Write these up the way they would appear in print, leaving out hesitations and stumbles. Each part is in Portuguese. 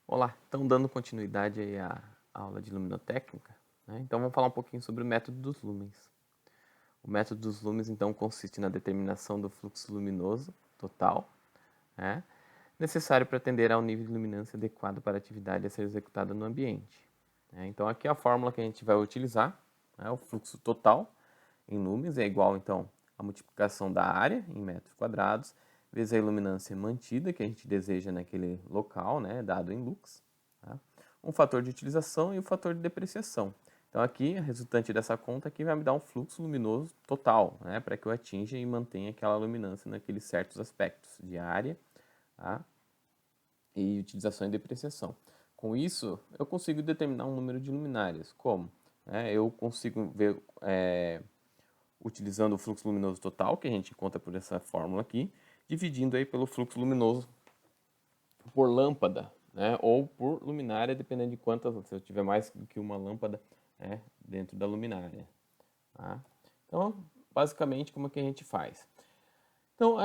Olá, então dando continuidade aí à aula de luminotécnica, né? Então vamos falar um pouquinho sobre o método dos lumens. O método dos lumens então consiste na determinação do fluxo luminoso total, né, necessário para atender ao nível de luminância adequado para a atividade a ser executada no ambiente, né? Então aqui a fórmula que a gente vai utilizar, né, o fluxo total em lumens é igual então à multiplicação da área em metros quadrados vezes a iluminância mantida que a gente deseja naquele local, né, dado em lux, tá? Um fator de utilização e o fator de depreciação. Então aqui, a resultante dessa conta aqui vai me dar um fluxo luminoso total, né, para que eu atinja e mantenha aquela luminância naqueles certos aspectos de área, tá, e utilização e depreciação. Com isso, eu consigo determinar um número de luminárias. Como? Eu consigo ver, utilizando o fluxo luminoso total, que a gente encontra por essa fórmula aqui, dividindo aí pelo fluxo luminoso por lâmpada, né, ou por luminária, dependendo de quantas, se eu tiver mais do que uma lâmpada, né, dentro da luminária. Tá? Então, basicamente, como é que a gente faz? Então,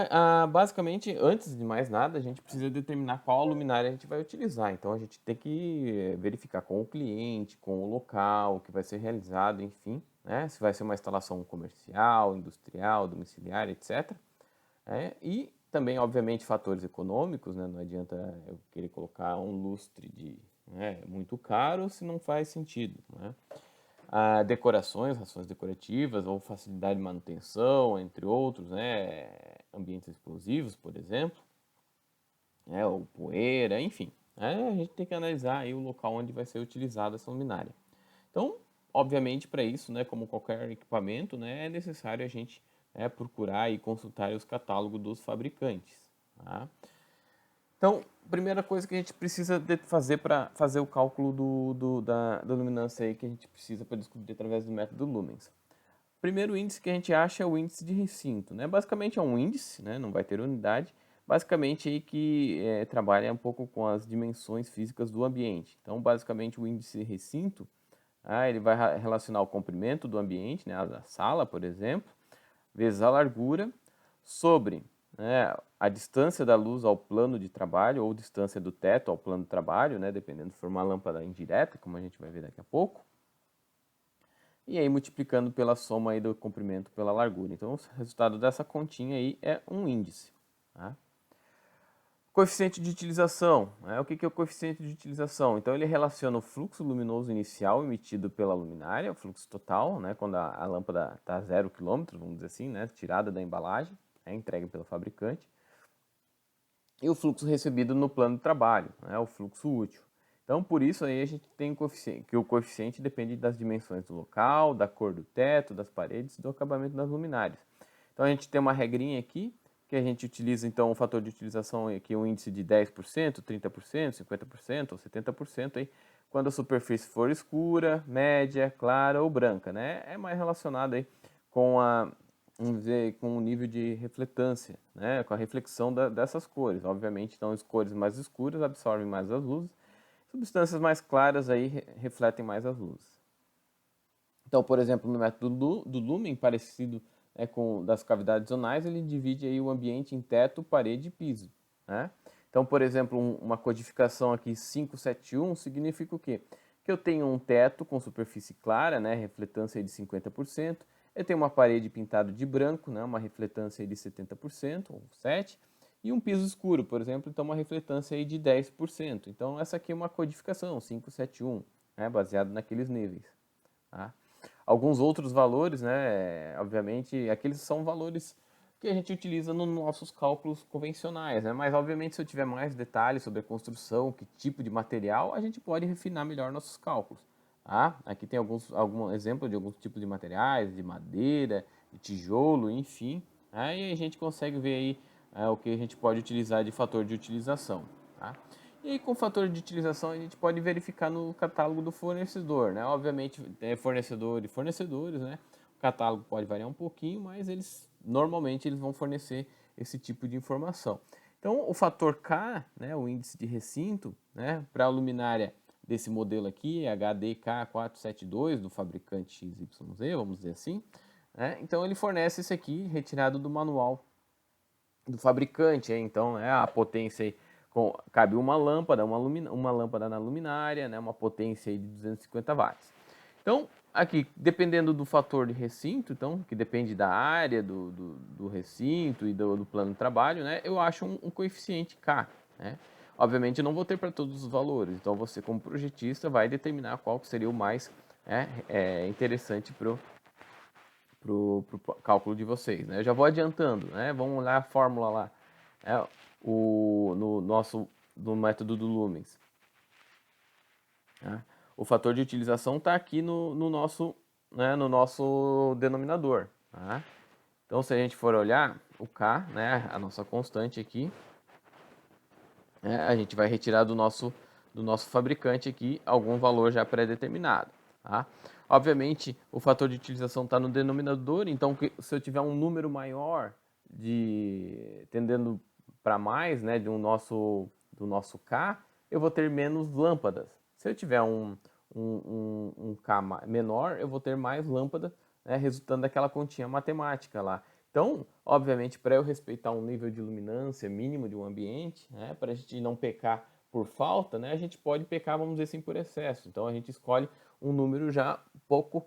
basicamente, antes de mais nada, a gente precisa determinar qual luminária a gente vai utilizar. Então, a gente tem que verificar com o cliente, com o local, que vai ser realizado, enfim, né? Se vai ser uma instalação comercial, industrial, domiciliar, etc. E também, obviamente, fatores econômicos, né? Não adianta eu querer colocar um lustre muito caro se não faz sentido, né? Decorações, rações decorativas ou facilidade de manutenção, entre outros, né? Ambientes explosivos, por exemplo, ou poeira, enfim. A gente tem que analisar aí o local onde vai ser utilizada essa luminária. Então, obviamente, para isso, né, como qualquer equipamento, né, é necessário a gente procurar e consultar os catálogos dos fabricantes. Tá? Então, primeira coisa que a gente precisa fazer para fazer o cálculo da luminância aí que a gente precisa para descobrir através do método Lumens. Primeiro índice que a gente acha é o índice de recinto, né? Basicamente é um índice, né? Não vai ter unidade. Basicamente aí que trabalha um pouco com as dimensões físicas do ambiente. Então, basicamente o índice de recinto, ele vai relacionar o comprimento do ambiente, né? A sala, por exemplo, vezes a largura, sobre, né, a distância da luz ao plano de trabalho ou distância do teto ao plano de trabalho, né? Dependendo se for uma lâmpada indireta, como a gente vai ver daqui a pouco. E aí multiplicando pela soma aí do comprimento pela largura. Então, o resultado dessa continha aí é um índice. Tá? Coeficiente de utilização. O que é o coeficiente de utilização? Então, ele relaciona o fluxo luminoso inicial emitido pela luminária, o fluxo total, né, quando a lâmpada está a 0 km, vamos dizer assim, né, tirada da embalagem, entregue pelo fabricante, e o fluxo recebido no plano de trabalho, o fluxo útil. Então, por isso aí a gente tem que o coeficiente depende das dimensões do local, da cor do teto, das paredes e do acabamento das luminárias. Então, a gente tem uma regrinha aqui, que a gente utiliza, então, o fator de utilização aqui, um índice de 10%, 30%, 50% ou 70%, aí, quando a superfície for escura, média, clara ou branca, né? É mais relacionado aí com vamos dizer, com o nível de refletância, né? Com a reflexão dessas cores. Obviamente, então, as cores mais escuras absorvem mais as luzes, substâncias mais claras aí refletem mais as luzes. Então, por exemplo, no método do Lumen, parecido com das cavidades zonais, ele divide aí o ambiente em teto, parede e piso. Né? Então, por exemplo, uma codificação aqui 571 significa o quê? Que eu tenho um teto com superfície clara, né, refletância de 50%, eu tenho uma parede pintada de branco, né, uma refletância de 70%, ou 7%, e um piso escuro, por exemplo, então uma refletância aí de 10%. Então, essa aqui é uma codificação, 571, baseado naqueles níveis. Tá? Alguns outros valores, né, obviamente, aqueles são valores que a gente utiliza nos nossos cálculos convencionais, né? Mas obviamente se eu tiver mais detalhes sobre a construção, que tipo de material, a gente pode refinar melhor nossos cálculos. Tá? Aqui tem algum exemplo de alguns tipos de materiais, de madeira, de tijolo, enfim. Aí a gente consegue ver aí o que a gente pode utilizar de fator de utilização. Tá? E aí, com o fator de utilização, a gente pode verificar no catálogo do fornecedor, né? Obviamente, tem fornecedor e fornecedores, né? O catálogo pode variar um pouquinho, mas normalmente eles vão fornecer esse tipo de informação. Então, o fator K, né, o índice de recinto, né, para a luminária desse modelo aqui, HDK472, do fabricante XYZ, vamos dizer assim, né? Então, ele fornece esse aqui, retirado do manual do fabricante, então a potência aí cabe uma lâmpada, uma lâmpada na luminária, né, uma potência aí de 250 watts. Então, aqui, dependendo do fator de recinto, então, que depende da área do recinto e do plano de trabalho, né, eu acho um coeficiente K, né? Obviamente, eu não vou ter para todos os valores, então você, como projetista, vai determinar qual que seria o mais interessante para o cálculo de vocês, né? Eu já vou adiantando, né? Vamos olhar a fórmula lá, no método do Lumens. Né? O fator de utilização está aqui no nosso denominador. Tá? Então, se a gente for olhar o K, né, a nossa constante aqui, né, a gente vai retirar do nosso fabricante aqui algum valor já pré-determinado. Tá? Obviamente, o fator de utilização está no denominador, então se eu tiver um número maior tendendo para mais, né, do nosso K, eu vou ter menos lâmpadas. Se eu tiver um K menor, eu vou ter mais lâmpadas, né, resultando daquela continha matemática lá. Então, obviamente, para eu respeitar um nível de luminância mínimo de um ambiente, né, para a gente não pecar por falta, né, a gente pode pecar, vamos dizer assim, por excesso. Então, a gente escolhe um número já um pouco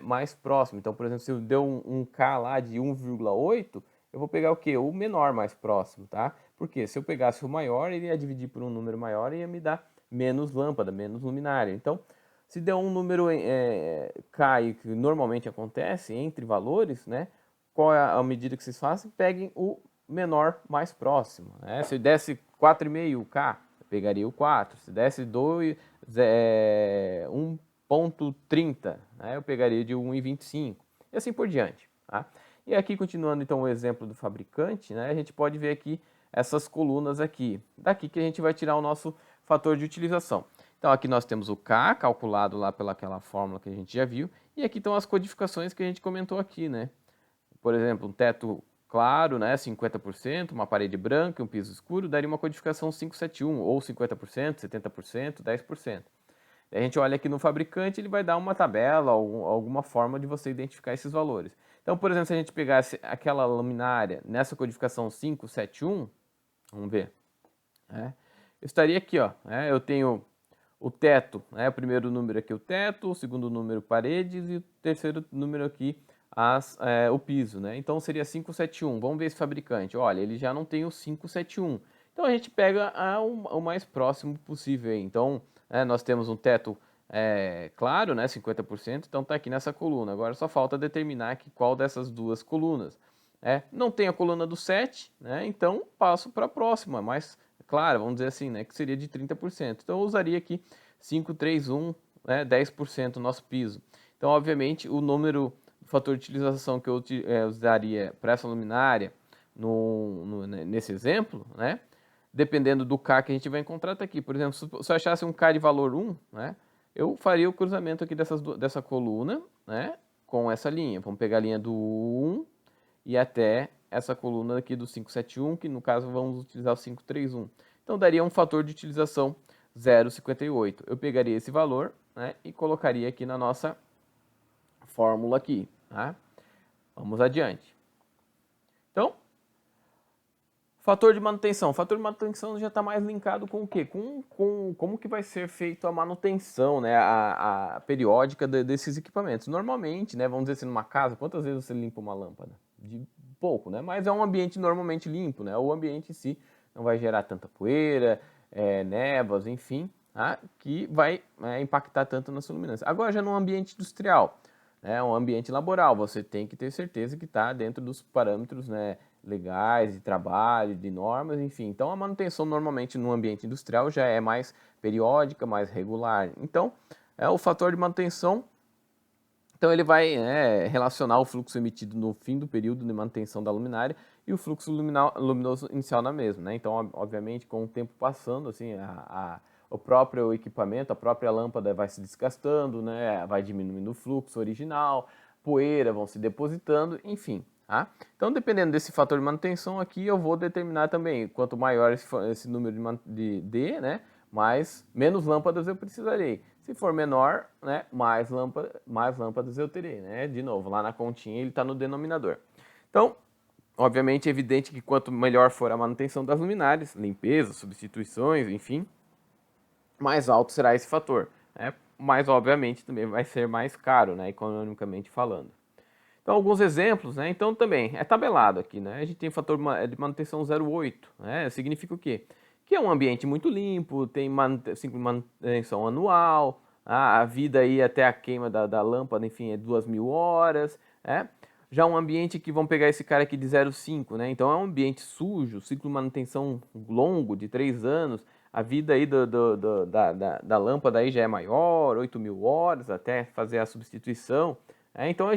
mais próximo. Então, por exemplo, se eu der um K lá de 1,8, eu vou pegar o quê? O menor mais próximo, tá? Porque se eu pegasse o maior, ele ia dividir por um número maior e ia me dar menos lâmpada, menos luminária. Então, se der um número K, que normalmente acontece entre valores, né? Qual é a medida que vocês fazem? Peguem o menor mais próximo. Né? Se eu desse 4,5K, eu pegaria o 4. Se desse 1,30, né? Eu pegaria de 1,25. E assim por diante. Tá? E aqui, continuando então o exemplo do fabricante, né? A gente pode ver aqui essas colunas aqui. Daqui que a gente vai tirar o nosso fator de utilização. Então aqui nós temos o K calculado lá pelaquela fórmula que a gente já viu. E aqui estão as codificações que a gente comentou aqui, né? Por exemplo, um teto claro, né, 50%, uma parede branca e um piso escuro, daria uma codificação 571, ou 50%, 70%, 10%. A gente olha aqui no fabricante, ele vai dar uma tabela, alguma forma de você identificar esses valores. Então, por exemplo, se a gente pegasse aquela luminária nessa codificação 571, vamos ver, né, eu estaria aqui, ó, né, eu tenho o teto, né, o primeiro número aqui o teto, o segundo número paredes e o terceiro número aqui o piso, né? Então seria 571. Vamos ver esse fabricante. Olha, ele já não tem o 571. Então a gente pega o mais próximo possível aí. Então nós temos um teto claro, né? 50%. Então está aqui nessa coluna. Agora só falta determinar aqui qual dessas duas colunas. Não tem a coluna do 7, né? Então passo para a próxima, mais clara, vamos dizer assim, né? Que seria de 30%. Então eu usaria aqui 531, né? 10% nosso piso. Então, obviamente, o fator de utilização que eu usaria para essa luminária nesse exemplo, né? Dependendo do K que a gente vai encontrar, tá aqui. Por exemplo, se eu achasse um K de valor 1, né? Eu faria o cruzamento aqui dessa coluna, né? Com essa linha. Vamos pegar a linha do 1 e até essa coluna aqui do 571, que no caso vamos utilizar o 531. Então, daria um fator de utilização 0,58. Eu pegaria esse valor, né? E colocaria aqui na nossa fórmula aqui. Tá? Vamos adiante. Então, fator de manutenção. O fator de manutenção já está mais linkado com o quê? Com como que vai ser feita a manutenção, né? a periódica desses equipamentos. Normalmente, né, vamos dizer assim, numa casa, quantas vezes você limpa uma lâmpada? De pouco, né? Mas é um ambiente normalmente limpo, né? O ambiente em si não vai gerar tanta poeira, névoas, enfim, tá? Que vai impactar tanto na sua luminância. Agora, já num ambiente industrial, um ambiente laboral, você tem que ter certeza que está dentro dos parâmetros, né, legais de trabalho, de normas, enfim. Então, a manutenção normalmente no ambiente industrial já é mais periódica, mais regular. Então, o fator de manutenção, então ele vai relacionar o fluxo emitido no fim do período de manutenção da luminária e o fluxo luminoso inicial na mesma, né? Então, obviamente, com o tempo passando, assim, o próprio equipamento, a própria lâmpada vai se desgastando, né? Vai diminuindo o fluxo original, poeira vão se depositando, enfim. Tá? Então, dependendo desse fator de manutenção aqui, eu vou determinar também, quanto maior esse número de né, menos lâmpadas eu precisarei. Se for menor, né, mais lâmpadas eu terei. Né? De novo, lá na continha ele está no denominador. Então, obviamente é evidente que quanto melhor for a manutenção das luminárias, limpeza, substituições, enfim, mais alto será esse fator, né? Mas obviamente também vai ser mais caro, né, economicamente falando. Então, alguns exemplos, né? Então, também é tabelado aqui, né? A gente tem fator de manutenção 0,8, né? Significa o quê? Que é um ambiente muito limpo, tem manutenção anual, a vida aí até a queima da lâmpada, enfim, é 2.000 horas, né? Já um ambiente que, vamos pegar esse cara aqui de 0,5, né? Então, é um ambiente sujo, ciclo de manutenção longo, de 3 anos, a vida aí da lâmpada aí já é maior, 8.000 horas, até fazer a substituição. Então,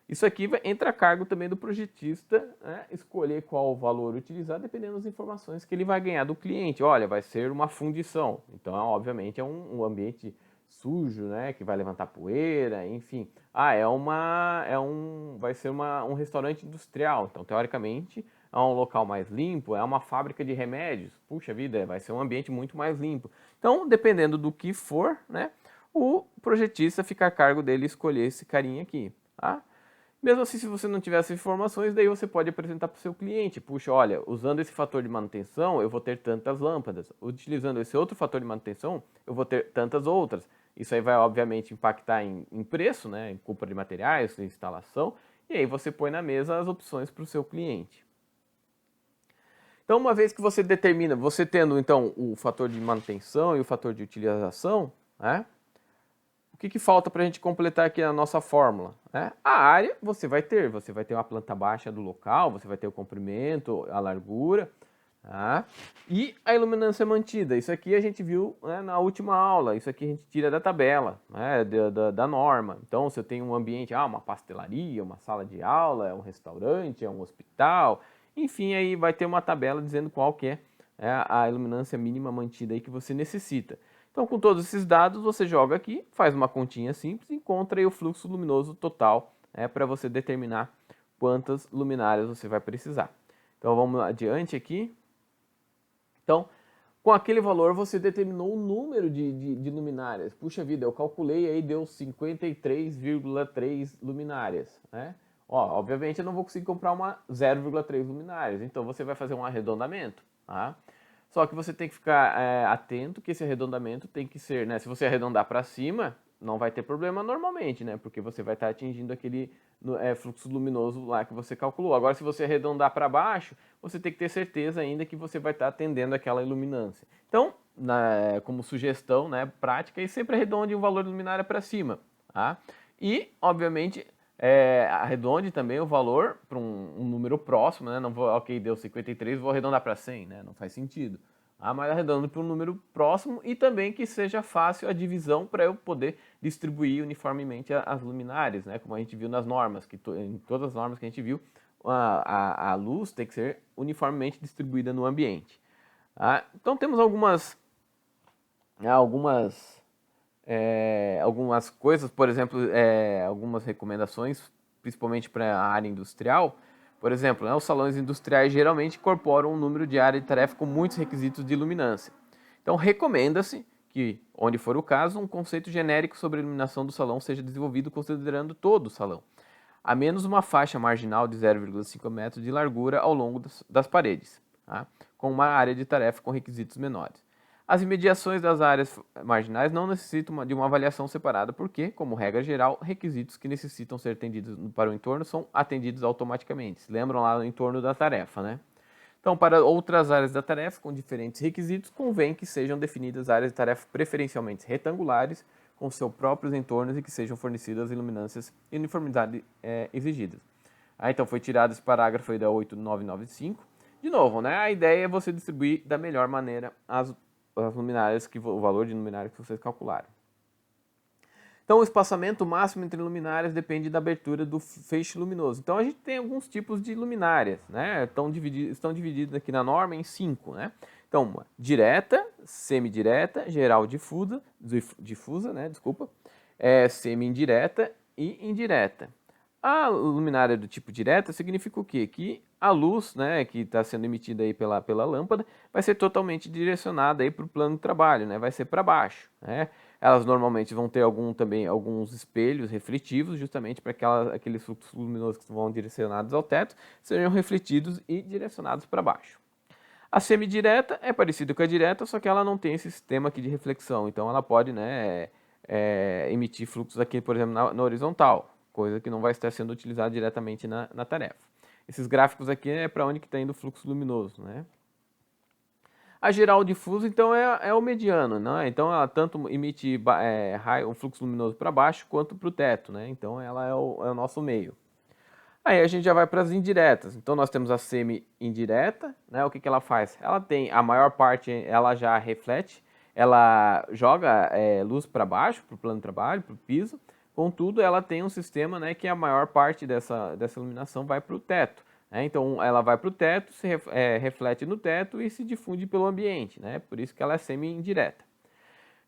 isso aqui entra a cargo também do projetista, né, escolher qual o valor utilizar, dependendo das informações que ele vai ganhar do cliente. Olha, vai ser uma fundição, então obviamente é um ambiente sujo, né, que vai levantar poeira, enfim. Vai ser um restaurante industrial, então teoricamente é um local mais limpo, é uma fábrica de remédios. Puxa vida, vai ser um ambiente muito mais limpo. Então, dependendo do que for, né, o projetista fica a cargo dele escolher esse carinha aqui, tá? Mesmo assim, se você não tiver essas informações, daí você pode apresentar para o seu cliente. Puxa, olha, usando esse fator de manutenção, eu vou ter tantas lâmpadas. Utilizando esse outro fator de manutenção, eu vou ter tantas outras. Isso aí vai, obviamente, impactar em preço, né, em compra de materiais, em instalação. E aí você põe na mesa as opções para o seu cliente. Então, uma vez que você determina, você tendo, então, o fator de manutenção e o fator de utilização, né? O que falta para a gente completar aqui a nossa fórmula? Né? A área você vai ter uma planta baixa do local, você vai ter o comprimento, a largura, tá? E a iluminância mantida. Isso aqui a gente viu, né, na última aula, isso aqui a gente tira da tabela, né, da norma. Então, se eu tenho um ambiente, uma pastelaria, uma sala de aula, é um restaurante, é um hospital, enfim, aí vai ter uma tabela dizendo qual que é a iluminância mínima mantida aí que você necessita. Então, com todos esses dados, você joga aqui, faz uma continha simples e encontra aí o fluxo luminoso total para você determinar quantas luminárias você vai precisar. Então, vamos adiante aqui. Então, com aquele valor, você determinou o número de luminárias. Puxa vida, eu calculei aí, deu 53,3 luminárias, né? Obviamente, eu não vou conseguir comprar uma 0,3 luminárias, então você vai fazer um arredondamento, tá? Só que você tem que ficar atento que esse arredondamento tem que ser, né? Se você arredondar para cima, não vai ter problema normalmente, né? Porque você vai estar atingindo aquele fluxo luminoso lá que você calculou. Agora, se você arredondar para baixo, você tem que ter certeza ainda que você vai estar atendendo aquela iluminância. Então, como sugestão, né, prática, e sempre arredonde o valor de luminária para cima, tá? E, obviamente, arredonde também o valor para um número próximo, né? Não vou, ok, deu 53, vou arredondar para 100, né? Não faz sentido. Mas arredondando para um número próximo e também que seja fácil a divisão para eu poder distribuir uniformemente as luminárias, né? Como a gente viu nas normas, em todas as normas que a gente viu, a luz tem que ser uniformemente distribuída no ambiente. Então temos algumas coisas, por exemplo, algumas recomendações, principalmente para a área industrial. Por exemplo, os salões industriais geralmente incorporam um número de área de tarefa com muitos requisitos de iluminância. Então, recomenda-se que, onde for o caso, um conceito genérico sobre a iluminação do salão seja desenvolvido considerando todo o salão, a menos uma faixa marginal de 0,5 metros de largura ao longo das paredes, tá? Com uma área de tarefa com requisitos menores. As imediações das áreas marginais não necessitam de uma avaliação separada, porque, como regra geral, requisitos que necessitam ser atendidos para o entorno são atendidos automaticamente. Se lembram lá no entorno da tarefa, né? Então, para outras áreas da tarefa com diferentes requisitos, convém que sejam definidas áreas de tarefa preferencialmente retangulares, com seus próprios entornos e que sejam fornecidas iluminâncias e uniformidade exigidas. Então, foi tirado esse parágrafo aí da 8995. De novo, né? A ideia é você distribuir da melhor maneira as luminárias, o valor de luminária que vocês calcularam. Então, o espaçamento máximo entre luminárias depende da abertura do feixe luminoso. Então, a gente tem alguns tipos de luminárias, né? Estão divididos aqui na norma em 5, né? Então, uma direta, semidireta, geral difusa, né? Desculpa, semi-indireta e indireta. A luminária do tipo direta significa o quê? Que a luz, né, que está sendo emitida aí pela lâmpada vai ser totalmente direcionada aí para o plano de trabalho, né, vai ser para baixo, né. Elas normalmente vão ter também alguns espelhos refletivos, justamente para que aqueles fluxos luminosos que vão direcionados ao teto sejam refletidos e direcionados para baixo. A semidireta é parecida com a direta, só que ela não tem esse sistema aqui de reflexão. Então ela pode, né, emitir fluxos aqui, por exemplo, na horizontal, coisa que não vai estar sendo utilizada diretamente na tarefa. Esses gráficos aqui é para onde está indo o fluxo luminoso, né? A geral difusa, então, é o mediano, né? Então ela tanto emite um fluxo luminoso para baixo quanto para o teto, né? Então ela é o nosso meio. Aí a gente já vai para as indiretas. Então nós temos a semi-indireta, né? O que ela faz? Ela tem a maior parte, ela já reflete, ela joga luz para baixo, para o plano de trabalho, para o piso. Contudo, ela tem um sistema, né, que a maior parte dessa iluminação vai para o teto. Né? Então ela vai para o teto, reflete no teto e se difunde pelo ambiente. Né? Por isso que ela é semi-indireta.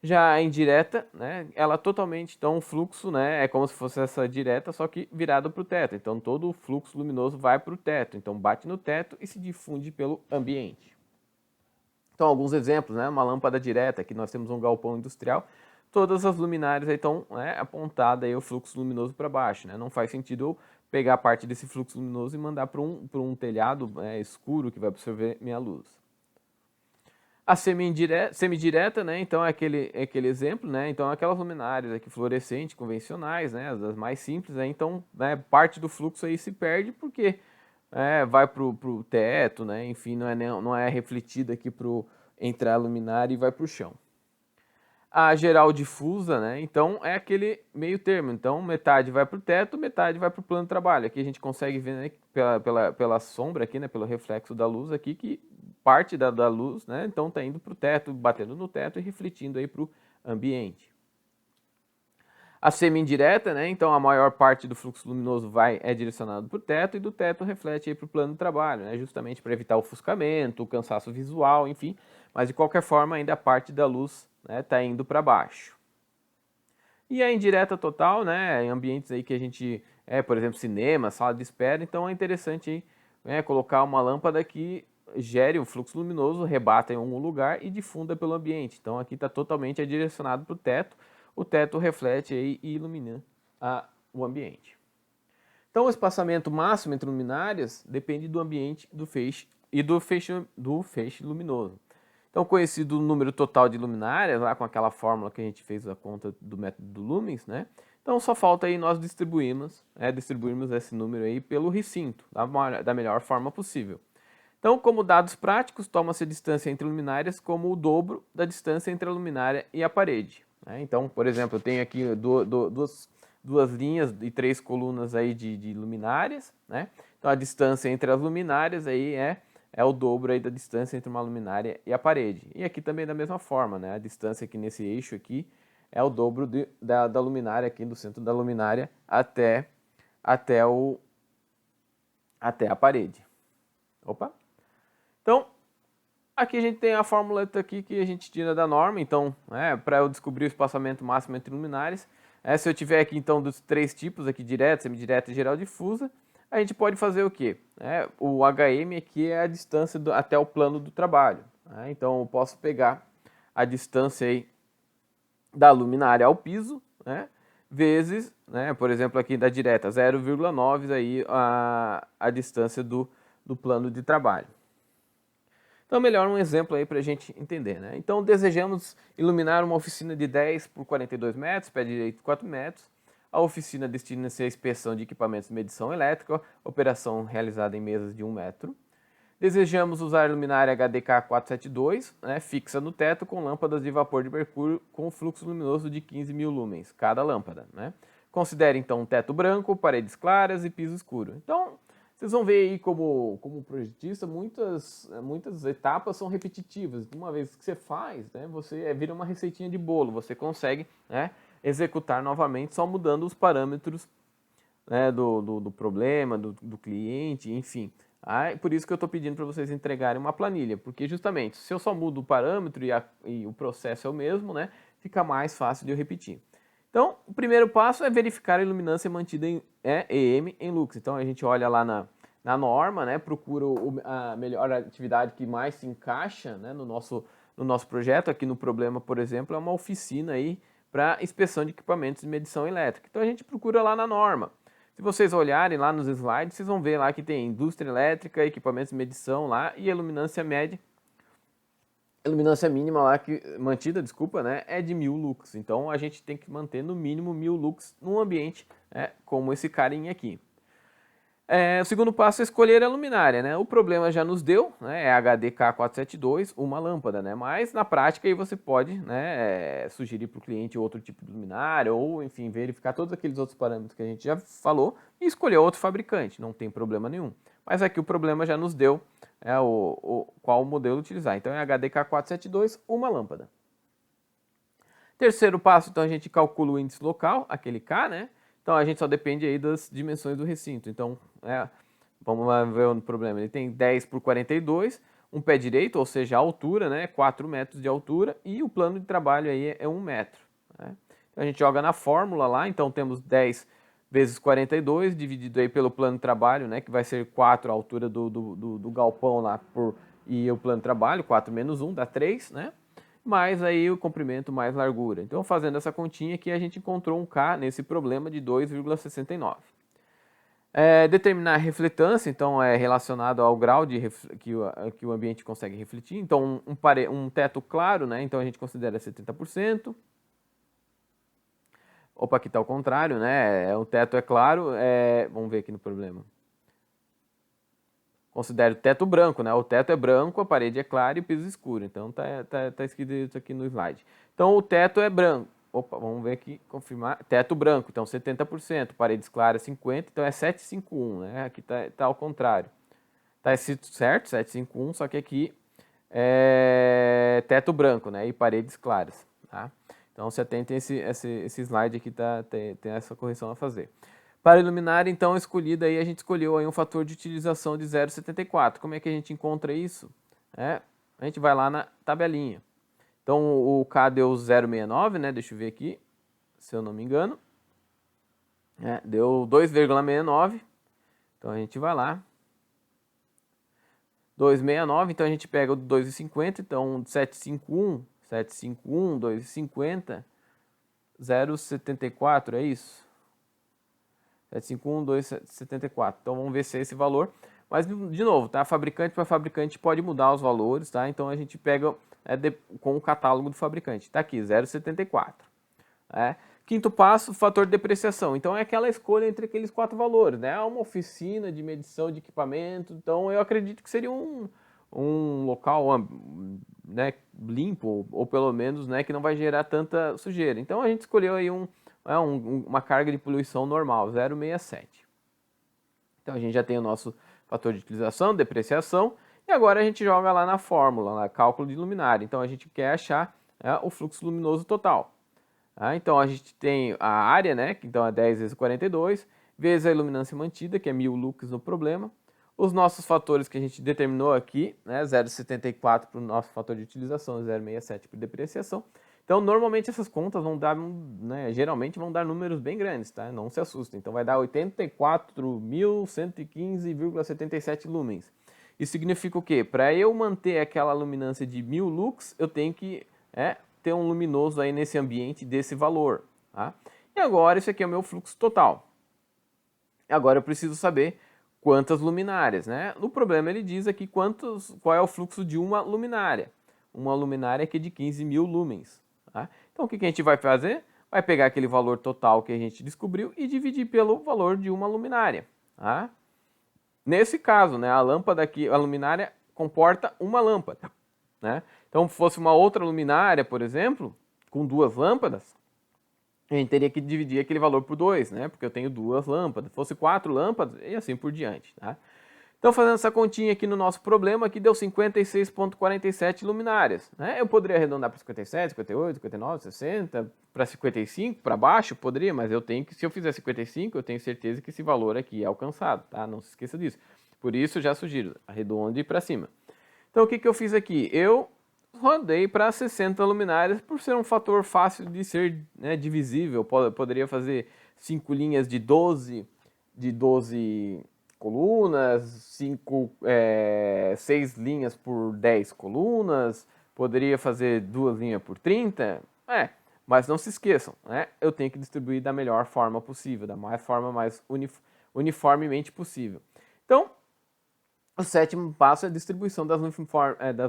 Já a indireta, né, ela totalmente, então o fluxo, né, é como se fosse essa direta, só que virado para o teto. Então todo o fluxo luminoso vai para o teto, então bate no teto e se difunde pelo ambiente. Então alguns exemplos, né, uma lâmpada direta, aqui nós temos um galpão industrial, todas as luminárias aí estão, né, apontadas aí o fluxo luminoso para baixo, né, não faz sentido eu pegar parte desse fluxo luminoso e mandar para um telhado escuro que vai absorver minha luz. A semidireta, né, então é aquele exemplo, né, então aquelas luminárias aqui fluorescentes, convencionais, né, as mais simples, né, então né, parte do fluxo aí se perde porque vai para o teto, né, enfim, não é refletida aqui entre a luminária e vai para o chão. A geral difusa, né, então é aquele meio termo, então metade vai para o teto, metade vai para o plano de trabalho. Aqui a gente consegue ver, né, pela sombra aqui, né, pelo reflexo da luz aqui, que parte da luz, né, então está indo para o teto, batendo no teto e refletindo aí para o ambiente. A semi-indireta, né, então a maior parte do fluxo luminoso é direcionado para o teto e do teto reflete para o plano de trabalho, né, justamente para evitar o ofuscamento, o cansaço visual, enfim, mas de qualquer forma ainda a parte da luz está indo para baixo. E a indireta total, né, em ambientes aí que a gente, por exemplo, cinema, sala de espera, então é interessante aí, colocar uma lâmpada que gere o fluxo luminoso, rebata em algum lugar e difunda pelo ambiente. Então aqui está totalmente direcionado para o teto reflete aí e ilumina o ambiente. Então o espaçamento máximo entre luminárias depende do ambiente do feixe e do feixe luminoso. Então, conhecido o número total de luminárias, lá com aquela fórmula que a gente fez a conta do método do Lumens, né? Então, só falta aí nós distribuirmos esse número aí pelo recinto, da melhor forma possível. Então, como dados práticos, toma-se a distância entre luminárias como o dobro da distância entre a luminária e a parede. Né? Então, por exemplo, eu tenho aqui duas linhas e 3 colunas aí de luminárias, né? Então, a distância entre as luminárias aí é o dobro aí da distância entre uma luminária e a parede. E aqui também da mesma forma, né? A distância aqui nesse eixo aqui é o dobro da luminária aqui, do centro da luminária até a parede. Opa! Então, aqui a gente tem a fórmula aqui que a gente tira da norma. Então, para eu descobrir o espaçamento máximo entre luminárias, se eu tiver aqui então dos 3 tipos aqui, direta, semidireta e geral difusa, a gente pode fazer o quê? O HM aqui é a distância até o plano do trabalho. Então eu posso pegar a distância aí da luminária ao piso, vezes, por exemplo, aqui da direta 0,9 aí a distância do plano de trabalho. Então, melhor um exemplo aí para a gente entender. Né? Então, desejamos iluminar uma oficina de 10 por 42 metros, pé direito 4 metros. A oficina destina-se à inspeção de equipamentos de medição elétrica, operação realizada em mesas de 1 metro. Desejamos usar a luminária HDK 472, fixa no teto, com lâmpadas de vapor de mercúrio com fluxo luminoso de 15.000 lumens, cada lâmpada. Né? Considere, então, um teto branco, paredes claras e piso escuro. Então, vocês vão ver aí como projetista, muitas etapas são repetitivas. Uma vez que você faz, você vira uma receitinha de bolo, você consegue executar novamente só mudando os parâmetros do problema, do cliente, enfim. Por isso que eu estou pedindo para vocês entregarem uma planilha, porque justamente se eu só mudo o parâmetro e o processo é o mesmo, fica mais fácil de eu repetir. Então, o primeiro passo é verificar a iluminância mantida em EM em lux. Então, a gente olha lá na norma, né, procura a melhor atividade que mais se encaixa, né, no nosso projeto. Aqui no problema, por exemplo, é uma oficina aí para inspeção de equipamentos de medição elétrica. Então, a gente procura lá na norma. Se vocês olharem lá nos slides, vocês vão ver lá que tem indústria elétrica, equipamentos de medição lá e a iluminância média. A iluminância mínima lá, mantida, desculpa, né, é de 1000 lux. Então, a gente tem que manter no mínimo 1000 lux num ambiente como esse carinha aqui. O segundo passo é escolher a luminária, né? O problema já nos deu, né? É HDK472, uma lâmpada, né? Mas na prática aí você pode, né, sugerir para o cliente outro tipo de luminária ou, enfim, verificar todos aqueles outros parâmetros que a gente já falou e escolher outro fabricante, não tem problema nenhum. Mas aqui o problema já nos deu qual modelo utilizar. Então é HDK472, uma lâmpada. Terceiro passo, então a gente calcula o índice local, aquele K, né? Então a gente só depende aí das dimensões do recinto. Então, vamos lá ver o problema. Ele tem 10 por 42, um pé direito, ou seja, a altura, né? 4 metros de altura, e o plano de trabalho aí é 1 metro. Né? Então a gente joga na fórmula lá, então temos 10 vezes 42, dividido aí pelo plano de trabalho, né? Que vai ser 4 a altura do galpão lá, e o plano de trabalho, 4 menos 1, dá 3, né? Mais aí o comprimento mais largura. Então, fazendo essa continha aqui, a gente encontrou um K nesse problema de 2,69. Determinar a refletância, então, é relacionado ao grau que o ambiente consegue refletir. Então, um teto claro, né? Então, a gente considera 70%. Opa, aqui está o contrário, né? O teto é claro, vamos ver aqui no problema. Considere o teto branco, né? O teto é branco, a parede é clara e o piso escuro. Então tá escrito isso aqui no slide. Então o teto é branco. Opa, vamos ver aqui, confirmar. Teto branco, então 70%, paredes claras 50%, então é 751, né? Aqui tá ao contrário. Tá escrito certo, 751, só que aqui é teto branco, né? E paredes claras, tá? Então se atentem esse slide aqui, tem essa correção a fazer. Para a luminária, então, escolhida aí, a gente escolheu aí um fator de utilização de 0,74. Como é que a gente encontra isso? A gente vai lá na tabelinha. Então, o K deu 0,69, né? Deixa eu ver aqui, se eu não me engano. Deu 2,69. Então, a gente vai lá. 2,69, então a gente pega o 2,50. Então, 751, 2,50, 0,74, é isso? 751,274. Então vamos ver se é esse valor. Mas, de novo, tá? Fabricante para fabricante pode mudar os valores, tá? Então a gente pega com o catálogo do fabricante. Tá aqui, 0,74. Quinto passo, fator de depreciação. Então é aquela escolha entre aqueles 4 valores, né? É uma oficina de medição de equipamento. Então eu acredito que seria um local, né, limpo, ou pelo menos, né, que não vai gerar tanta sujeira. Então a gente escolheu aí uma carga de poluição normal, 0,67. Então a gente já tem o nosso fator de utilização, depreciação, e agora a gente joga lá na fórmula, lá, cálculo de luminária. Então a gente quer achar o fluxo luminoso total. Então a gente tem a área, né, que então é 10 vezes 42, vezes a iluminância mantida, que é 1000 lux no problema. Os nossos fatores que a gente determinou aqui, né, 0,74 para o nosso fator de utilização, 0,67 para depreciação. Então, normalmente essas contas vão dar, né, geralmente vão dar números bem grandes, tá? Não se assustem. Então, vai dar 84.115,77 lumens. Isso significa o quê? Para eu manter aquela luminância de 1000 lux, eu tenho que ter um luminoso aí nesse ambiente desse valor, tá? E agora, esse aqui é o meu fluxo total. Agora, eu preciso saber quantas luminárias, né? No problema, ele diz aqui qual é o fluxo de uma luminária. Uma luminária aqui de 15.000 lumens. Tá? Então, o que a gente vai fazer? Vai pegar aquele valor total que a gente descobriu e dividir pelo valor de uma luminária. Tá? Nesse caso, né, a lâmpada aqui, a luminária comporta uma lâmpada. Né? Então, se fosse uma outra luminária, por exemplo, com 2 lâmpadas, a gente teria que dividir aquele valor por 2, né? Porque eu tenho 2 lâmpadas. Se fosse 4 lâmpadas, e assim por diante. Tá? Então, fazendo essa continha aqui no nosso problema, aqui deu 56,47 luminárias. Né? Eu poderia arredondar para 57, 58, 59, 60, para 55, para baixo, poderia, mas eu tenho que, se eu fizer 55, eu tenho certeza que esse valor aqui é alcançado, tá? Não se esqueça disso. Por isso, já sugiro, arredonde para cima. Então, o que eu fiz aqui? Eu rodei para 60 luminárias por ser um fator fácil de ser, né, divisível. Poderia fazer 5 linhas de 12 colunas, 6 linhas por 10 colunas, poderia fazer 2 linhas por 30, mas não se esqueçam, né? Eu tenho que distribuir da melhor forma possível, forma mais uniformemente possível. Então, o sétimo passo é a distribuição das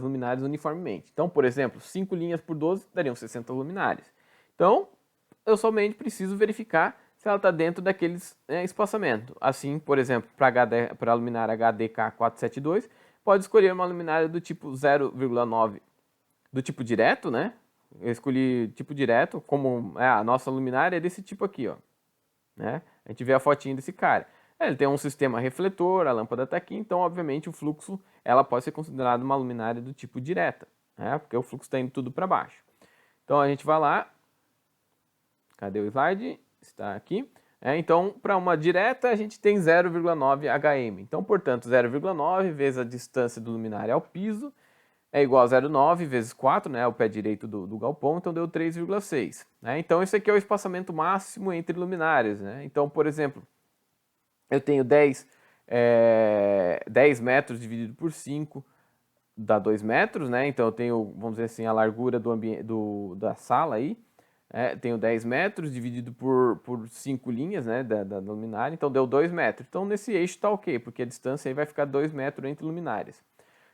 luminárias uniformemente. Então, por exemplo, 5 linhas por 12 dariam 60 luminárias. Então, eu somente preciso verificar se ela está dentro daqueles espaçamento. Assim, por exemplo, para a luminária HDK472, pode escolher uma luminária do tipo 0,9, do tipo direto, né? Eu escolhi tipo direto, como a nossa luminária é desse tipo aqui, ó. Né? A gente vê a fotinha desse cara. Ele tem um sistema refletor, a lâmpada está aqui, então obviamente o fluxo ela pode ser considerada uma luminária do tipo direta, né? Porque o fluxo está indo tudo para baixo. Então a gente vai lá, cadê o slide? Está aqui. Então, para uma direta, a gente tem 0,9 HM. Então, portanto, 0,9 vezes a distância do luminário ao piso é igual a 0,9 vezes 4, né, o pé direito do galpão, então deu 3,6. Né? Então, esse aqui é o espaçamento máximo entre luminárias. Né? Então, por exemplo, eu tenho 10 metros dividido por 5, dá 2 metros, né? Então eu tenho, vamos dizer assim, a largura da sala aí, tenho 10 metros dividido por 5 linhas, né, da luminária, então deu 2 metros. Então nesse eixo está ok, porque a distância aí vai ficar 2 metros entre luminárias.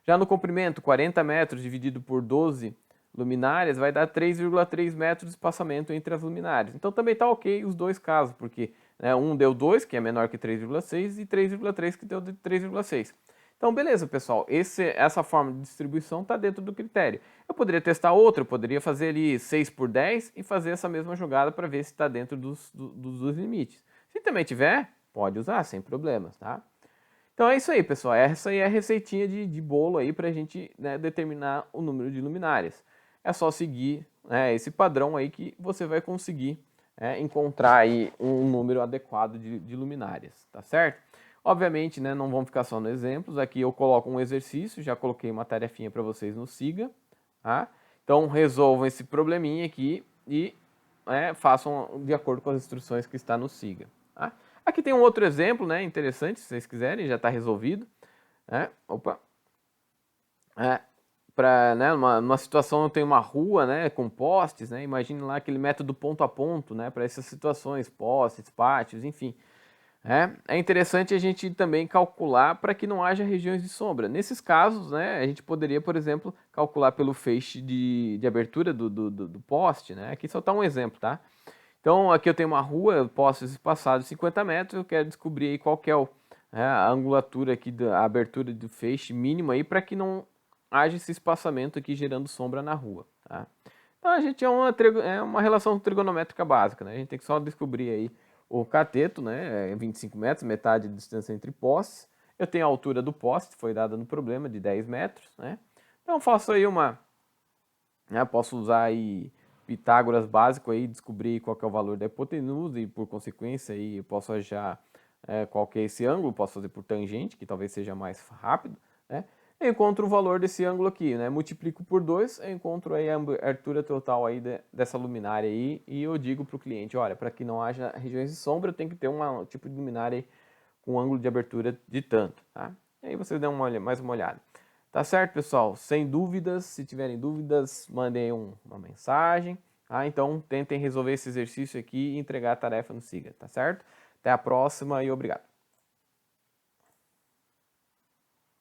Já no comprimento, 40 metros dividido por 12 luminárias vai dar 3,3 metros de espaçamento entre as luminárias. Então também está ok os dois casos, porque um deu 2, que é menor que 3,6, e 3,3 que deu 3,6. Então, beleza, pessoal, essa forma de distribuição está dentro do critério. Eu poderia testar outra, eu poderia fazer ali 6 por 10 e fazer essa mesma jogada para ver se está dentro dos limites. Se também tiver, pode usar, sem problemas, tá? Então é isso aí, pessoal. Essa aí é a receitinha de bolo aí para a gente, né, determinar o número de luminárias. É só seguir, né, esse padrão aí que você vai conseguir encontrar aí um número adequado de luminárias, tá certo? Obviamente, né, não vamos ficar só nos exemplos. Aqui eu coloco um exercício, já coloquei uma tarefinha para vocês no Siga. Tá? Então resolvam esse probleminha aqui e façam de acordo com as instruções que está no Siga. Tá? Aqui tem um outro exemplo, né, interessante, se vocês quiserem, já está resolvido. Opa! Para, né, numa situação eu tenho uma rua, né, com postes, né, imagine lá aquele método ponto a ponto, né, para essas situações, postes, pátios, enfim. É interessante a gente também calcular para que não haja regiões de sombra. Nesses casos, né, a gente poderia, por exemplo, calcular pelo feixe de abertura do poste. Né? Aqui só está um exemplo, tá? Então, aqui eu tenho uma rua, postes espaçados 50 metros, eu quero descobrir aí qual que é a angulatura aqui, a abertura do feixe mínima aí para que não haja esse espaçamento aqui gerando sombra na rua. Tá? Então, a gente é uma relação trigonométrica básica, né? A gente tem que só descobrir aí o cateto, né, é 25 metros, metade de distância entre postes. Eu tenho a altura do poste, foi dada no problema, de 10 metros. Né? Então faço aí posso usar aí Pitágoras básico aí, descobrir qual que é o valor da hipotenusa e por consequência aí eu posso achar qual que é esse ângulo, posso fazer por tangente, que talvez seja mais rápido. Né? Eu encontro o valor desse ângulo aqui, né? Multiplico por 2, eu encontro aí a abertura total aí dessa luminária aí e eu digo para o cliente, olha, para que não haja regiões de sombra, eu tenho que ter um tipo de luminária aí com ângulo de abertura de tanto, tá? E aí vocês dão mais uma olhada. Tá certo, pessoal? Sem dúvidas, se tiverem dúvidas, mandem uma mensagem, tá? Então tentem resolver esse exercício aqui e entregar a tarefa no Siga, tá certo? Até a próxima e obrigado.